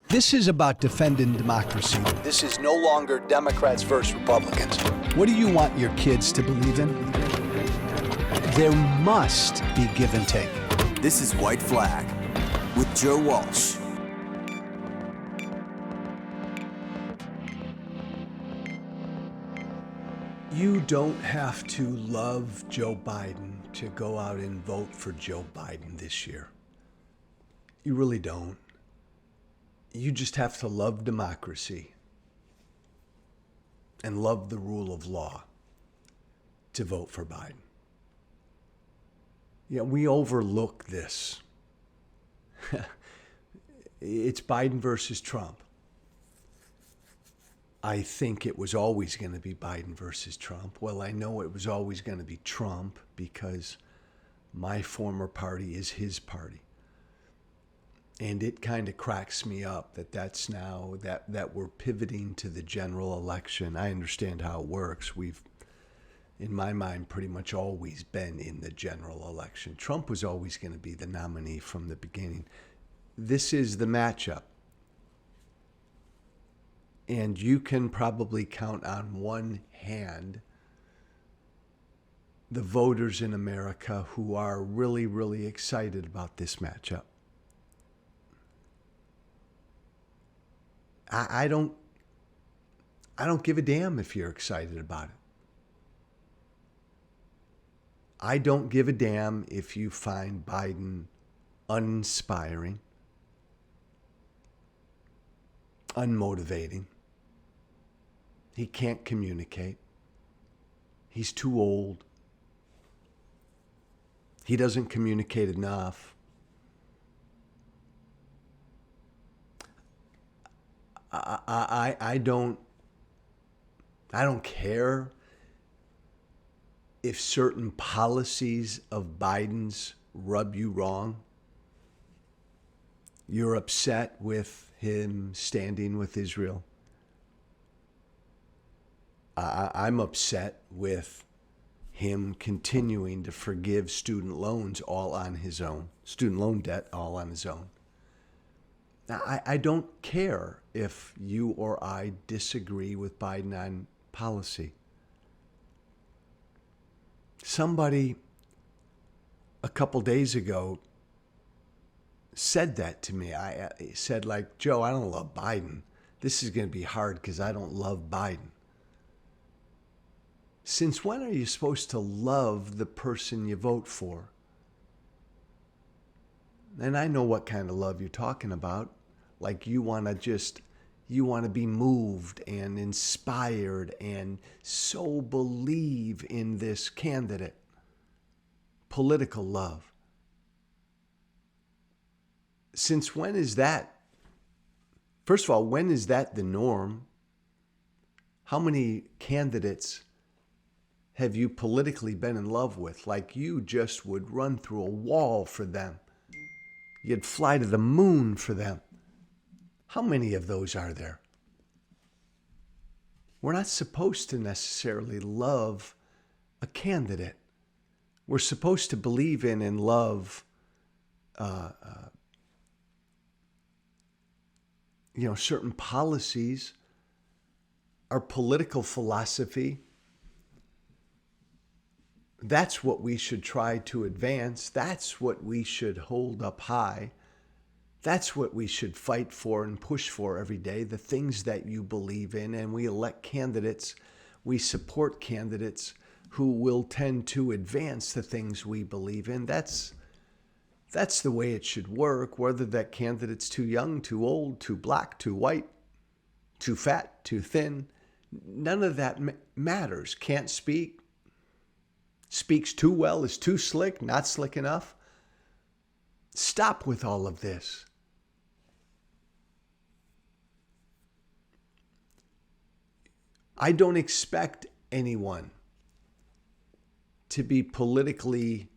This is about defending democracy. This is no longer Democrats versus Republicans. What do you want your kids to believe in? There must be give and take. This is White Flag with Joe Walsh. You don't have to love Joe Biden to go out and vote for Joe Biden this year. You really don't. You just have to love democracy and love the rule of law to vote for Biden. Yeah, we overlook this. It's Biden versus Trump. I think it was always going to be Biden versus Trump. Well, I know it was always going to be Trump because my former party is his party. And it kind of cracks me up that's now that we're pivoting to the general election. I understand how it works. We've, in my mind, pretty much always been in the general election. Trump was always going to be the nominee from the beginning. This is the matchup. And you can probably count on one hand the voters in America who are really, really excited about this matchup. I don't give a damn if you're excited about it. I don't give a damn if you find Biden uninspiring, unmotivating. He can't communicate. He's too old. He doesn't communicate enough. I don't care if certain policies of Biden's rub you wrong. You're upset with him standing with Israel. I'm upset with him continuing to forgive student loans all on his own, student loan debt all on his own. Now, I don't care if you or I disagree with Biden on policy. Somebody a couple days ago said that to me. I said, like, Joe, I don't love Biden. This is going to be hard because I don't love Biden. Since when are you supposed to love the person you vote for? And I know what kind of love you're talking about. Like you want to be moved and inspired and so believe in this candidate. Political love. Since when is that? First of all, when is that the norm? How many candidates have you politically been in love with? Like you just would run through a wall for them. You'd fly to the moon for them. How many of those are there? We're not supposed to necessarily love a candidate. We're supposed to believe in and love, certain policies, our political philosophy. That's what we should try to advance. That's what we should hold up high. That's what we should fight for and push for every day, the things that you believe in. And we elect candidates, we support candidates who will tend to advance the things we believe in. That's the way it should work, whether that candidate's too young, too old, too black, too white, too fat, too thin. None of that matters. Can't speak. Speaks too well, is too slick, not slick enough. Stop with all of this. I don't expect anyone to be politically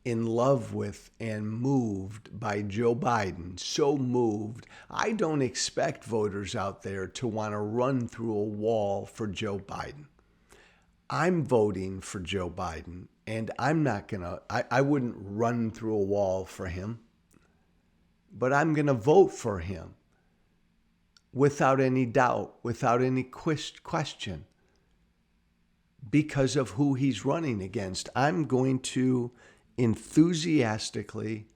in love with and moved by Joe Biden, so moved. I don't expect voters out there to want to run through a wall for Joe Biden. I'm voting for Joe Biden, and I'm not going to, I wouldn't run through a wall for him, but I'm going to vote for him without any doubt, without any question, because of who he's running against. I'm going to enthusiastically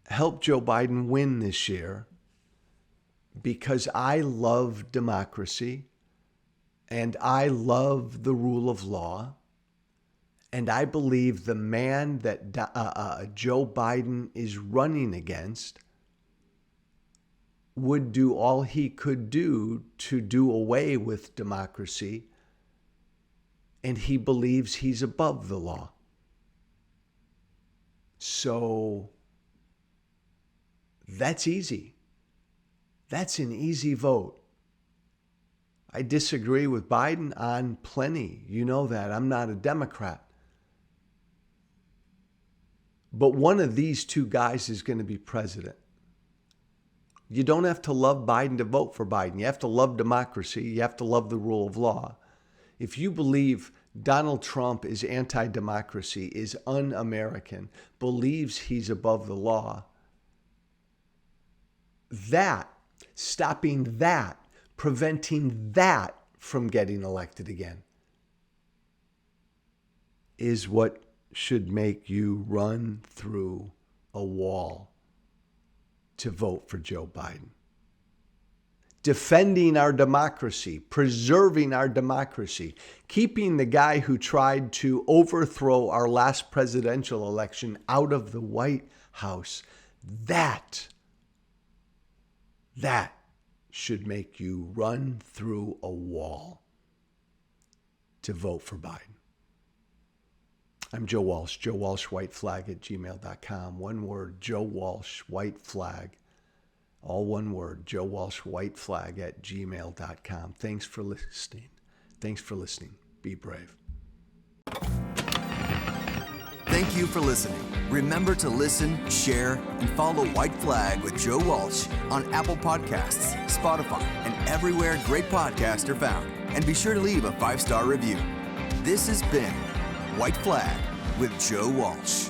help Joe Biden win this year because I love democracy and I love the rule of law. And I believe the man that Joe Biden is running against would do all he could do to do away with democracy. And he believes he's above the law. So that's easy. That's an easy vote. I disagree with Biden on plenty. You know that. I'm not a Democrat. But one of these two guys is going to be president. You don't have to love Biden to vote for Biden. You have to love democracy. You have to love the rule of law. If you believe Donald Trump is anti-democracy, is un-American, believes he's above the law, stopping that, preventing that from getting elected again is what should make you run through a wall to vote for Joe Biden. Defending our democracy, preserving our democracy, keeping the guy who tried to overthrow our last presidential election out of the White House, that should make you run through a wall to vote for Biden. I'm Joe Walsh, joewalshwhiteflag@gmail.com. One word, Joe Walsh, white flag. All one word, joewalshwhiteflag@gmail.com. Thanks for listening. Be brave. Thank you for listening. Remember to listen, share, and follow White Flag with Joe Walsh on Apple Podcasts, Spotify, and everywhere great podcasts are found. And be sure to leave a 5-star review. This has been White Flag with Joe Walsh.